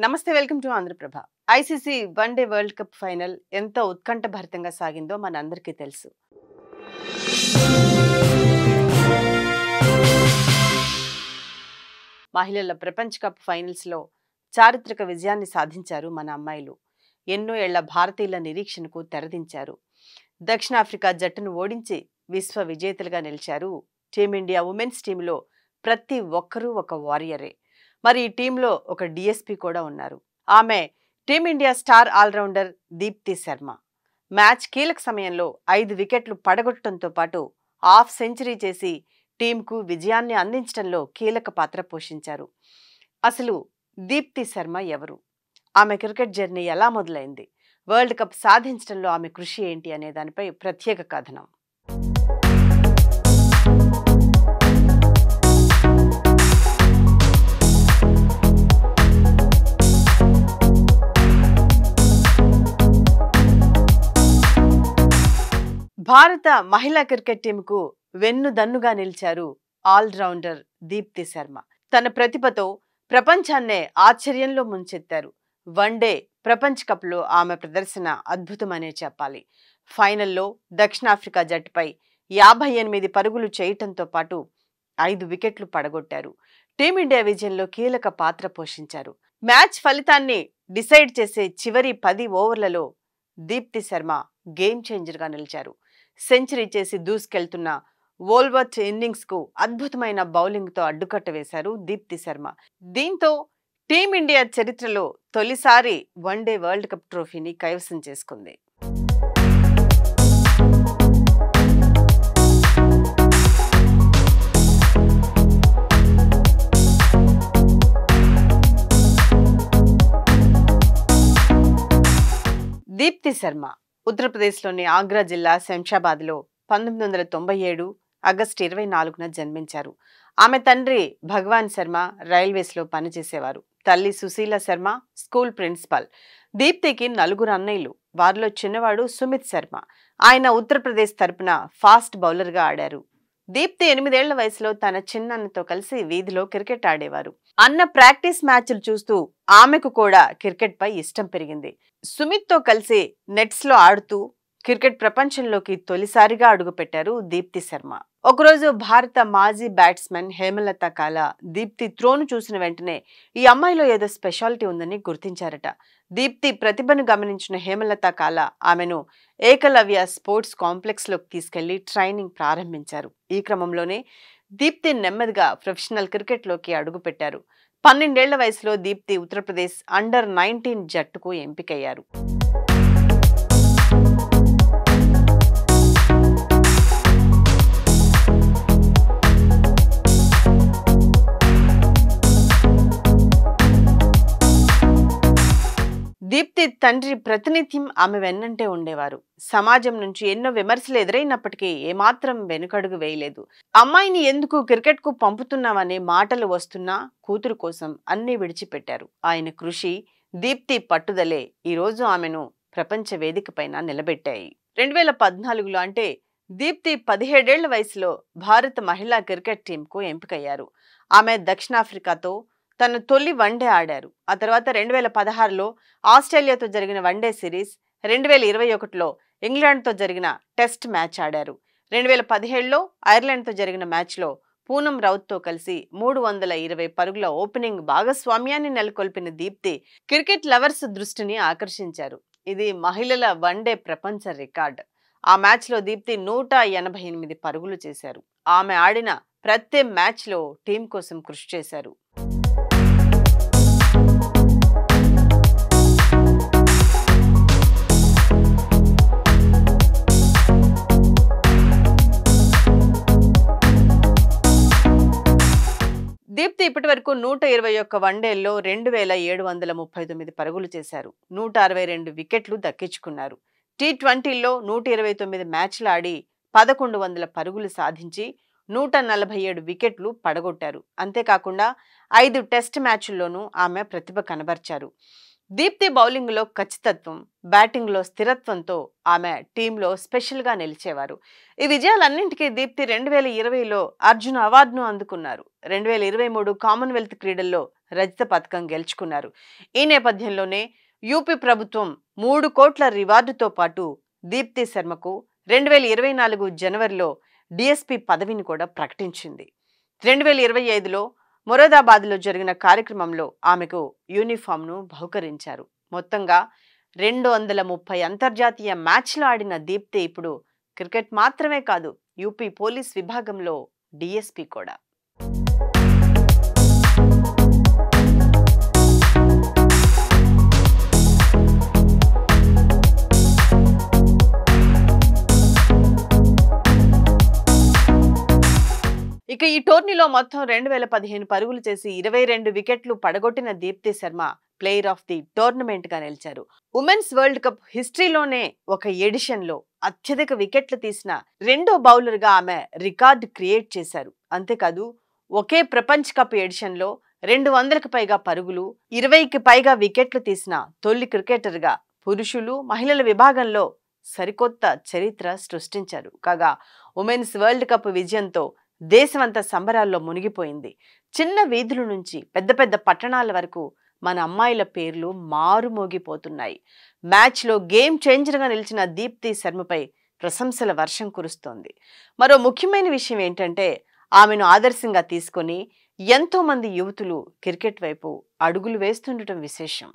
నమస్తే, welcome to Andhra Prabha. ICC one day world cup final ఎంత ఉత్కంఠభరితంగా సాగిందో మనందరికీ తెలుసు. మహిళల ప్రపంచ కప్ ఫైనల్స్లో చారిత్రక విజయాన్ని సాధించారు మన అమ్మాయిలు. ఎన్నో ఏళ్ల భారతీయుల నిరీక్షణకు తెరదించారు. దక్షిణాఫ్రికా జట్టును ఓడించి విశ్వ విజేతలుగా నిలిచారు. టీమిండియా ఉమెన్స్ టీంలో ప్రతి ఒక్కరూ ఒక వారియరే. మరి ఈ టీంలో ఒక డిఎస్పీ కూడా ఉన్నారు. ఆమె team India star all rounder Deepti Sharma. Match కీలక సమయంలో 5 వికెట్లు పడగొట్టడంతో పాటు హాఫ్ సెంచరీ చేసి టీంకు విజయాన్ని అందించడంలో కీలక పాత్ర పోషించారు. అసలు దీప్తి శర్మ ఎవరు? ఆమె క్రికెట్ జర్నీ ఎలా మొదలైంది? వరల్డ్ కప్ సాధించడంలో ఆమె కృషి ఏంటి అనే దానిపై ప్రత్యేక కథనం. భారత మహిళా క్రికెట్ టీంకు వెన్నుదన్నుగా నిలిచారు ఆల్రౌండర్ దీప్తి శర్మ. తన ప్రతిభతో ప్రపంచాన్నే ఆశ్చర్యంలో ముంచెత్తారు. వన్డే ప్రపంచ కప్లో ఆమె ప్రదర్శన అద్భుతమనే చెప్పాలి. ఫైనల్లో దక్షిణాఫ్రికా జట్టుపై 58 పరుగులు చేయటంతో పాటు 5 వికెట్లు పడగొట్టారు. టీమిండియా విజయంలో కీలక పాత్ర పోషించారు. మ్యాచ్ ఫలితాన్ని డిసైడ్ చేసే చివరి 10 ఓవర్లలో దీప్తి శర్మ గేమ్ చేంజర్గా నిలిచారు. సెంచరీ చేసి దూసుకెళ్తున్న వోల్వర్త్ ఇన్నింగ్స్కు అద్భుతమైన బౌలింగ్తో అడ్డుకట్ట వేశారు దీప్తి శర్మ. దీంతో టీమిండియా చరిత్రలో తొలిసారి వన్డే వరల్డ్ కప్ ట్రోఫీని కైవసం చేసుకుంది. దీప్తి శర్మ ఉత్తరప్రదేశ్లోని ఆగ్రా జిల్లా శంషాబాద్లో 1997 ఆగస్టు 24న జన్మించారు. ఆమె తండ్రి భగవాన్ శర్మ రైల్వేస్లో పనిచేసేవారు. తల్లి సుశీల శర్మ స్కూల్ ప్రిన్సిపల్. దీప్తికి 4 అన్నయ్యలు. వారిలో చిన్నవాడు సుమిత్ శర్మ. ఆయన ఉత్తరప్రదేశ్ తరపున ఫాస్ట్ బౌలర్గా ఆడారు. దీప్తి 8 ఏళ్ల వయసులో తన చిన్నన్నతో కలిసి వీధిలో క్రికెట్ ఆడేవారు. అన్న ప్రాక్టీస్ మ్యాచ్లు చూస్తూ ఆమెకు కూడా క్రికెట్ పై ఇష్టం పెరిగింది. సుమిత్తో కలిసి నెట్స్లో ఆడుతూ క్రికెట్ ప్రపంచంలోకి తొలిసారిగా అడుగుపెట్టారు దీప్తి శర్మ. ఒకరోజు భారత మాజీ బ్యాట్స్మెన్ హేమలత కాలా దీప్తి త్రోను చూసిన వెంటనే ఈ అమ్మాయిలో ఏదో స్పెషాలిటీ ఉందని గుర్తించారట. దీప్తి ప్రతిభను గమనించిన హేమలత కాలా ఆమెను ఏకలవ్య స్పోర్ట్స్ కాంప్లెక్స్లోకి తీసుకెళ్లి ట్రైనింగ్ ప్రారంభించారు. ఈ క్రమంలోనే దీప్తి నెమ్మదిగా ప్రొఫెషనల్ క్రికెట్లోకి అడుగుపెట్టారు. 12 ఏళ్ల వయసులో దీప్తి ఉత్తరప్రదేశ్ అండర్-19 జట్టుకు ఎంపికయ్యారు. దీప్తి తండ్రి ప్రతినిత్యం ఆమె వెన్నంటే ఉండేవారు. సమాజం నుంచి ఎన్నో విమర్శలు ఎదురైనప్పటికీ ఏమాత్రం వెనుకడుగు వేయలేదు. అమ్మాయిని ఎందుకు క్రికెట్కు పంపుతున్నామనే మాటలు వస్తున్నా కూతురు కోసం అన్నీ విడిచిపెట్టారు. ఆయన కృషి, దీప్తి పట్టుదలే ఈరోజు ఆమెను ప్రపంచ వేదికపైన నిలబెట్టాయి. 2014లో అంటే దీప్తి 17 ఏళ్ల వయసులో భారత మహిళా క్రికెట్ టీంకు ఎంపికయ్యారు. ఆమె దక్షిణాఫ్రికాతో తన తొలి వన్డే ఆడారు. ఆ తర్వాత 2016లో ఆస్ట్రేలియాతో జరిగిన వన్డే సిరీస్, 2021లో ఇంగ్లాండ్తో జరిగిన టెస్ట్ మ్యాచ్ ఆడారు. 2017లో ఐర్లాండ్తో జరిగిన మ్యాచ్లో పూనం రౌత్తో కలిసి 320 పరుగుల ఓపెనింగ్ భాగస్వామ్యాన్ని నెలకొల్పిన దీప్తి క్రికెట్ లవర్స్ దృష్టిని ఆకర్షించారు. ఇది మహిళల వన్డే ప్రపంచ రికార్డ్. ఆ మ్యాచ్లో దీప్తి 188 పరుగులు చేశారు. ఆమె ఆడిన ప్రతి మ్యాచ్లో టీం కోసం కృషి చేశారు. దీప్తి ఇప్పటి వరకు 121 వన్డేల్లో 2739 పరుగులు చేశారు. 162 వికెట్లు దక్కించుకున్నారు. టీ20లో 129 మ్యాచ్లు ఆడి 1100 పరుగులు సాధించి 147 వికెట్లు పడగొట్టారు. అంతేకాకుండా 5 టెస్ట్ మ్యాచ్ల్లోనూ ఆమె ప్రతిభ కనబర్చారు. దీప్తి బౌలింగ్లో ఖచ్చితత్వం, బ్యాటింగ్లో స్థిరత్వంతో ఆమె టీంలో స్పెషల్గా నిలిచేవారు. ఈ విజయాలన్నింటికీ దీప్తి 2020లో అర్జున అవార్డును అందుకున్నారు. 2023 కామన్వెల్త్ క్రీడల్లో రజత పథకం గెలుచుకున్నారు. ఈ నేపథ్యంలోనే యూపీ ప్రభుత్వం 3 కోట్ల రివార్డుతో పాటు దీప్తి శర్మకు 2024 జనవరిలో డిఎస్పీ పదవిని కూడా ప్రకటించింది. 2025లో మొరాదాబాద్లో జరిగిన కార్యక్రమంలో ఆమెకు యూనిఫామ్ను బహుకరించారు. మొత్తంగా 230 అంతర్జాతీయ మ్యాచ్లు ఆడిన దీప్తి ఇప్పుడు క్రికెట్ మాత్రమే కాదు, యూపీ పోలీస్ విభాగంలో డిఎస్పీ కూడా. ఇక ఈ టోర్నీలో మొత్తం 2015 పరుగులు చేసి 22 వికెట్లు పడగొట్టిన Deepti Sharma player of the tournament గా నిలిచారు. ఉమెన్స్ వరల్డ్ కప్ హిస్టరీలోనే ఒక ఎడిషన్ లో అత్యధిక వికెట్లు తీసిన రెండో బౌలర్ గా ఆమె రికార్డు క్రియేట్ చేశారు. అంతేకాదు ఒకే ప్రపంచ కప్ ఎడిషన్ లో 200కి పైగా పరుగులు, 20కి పైగా వికెట్లు తీసిన తొలి క్రికెటర్ గా పురుషులు మహిళల విభాగంలో సరికొత్త చరిత్ర సృష్టించారు. కాగా ఉమెన్స్ వరల్డ్ కప్ విజయంతో దేశమంతా సంబరాల్లో మునిగిపోయింది. చిన్న వీధుల నుంచి పెద్ద పెద్ద పట్టణాల వరకు మన అమ్మాయిల పేర్లు మారుమోగిపోతున్నాయి. మ్యాచ్లో గేమ్ చేంజర్గా నిలిచిన దీప్తి శర్మపై ప్రశంసల వర్షం కురుస్తోంది. మరో ముఖ్యమైన విషయం ఏంటంటే ఆమెను ఆదర్శంగా తీసుకొని ఎంతో మంది యువతులు క్రికెట్ వైపు అడుగులు వేస్తుండటం విశేషం.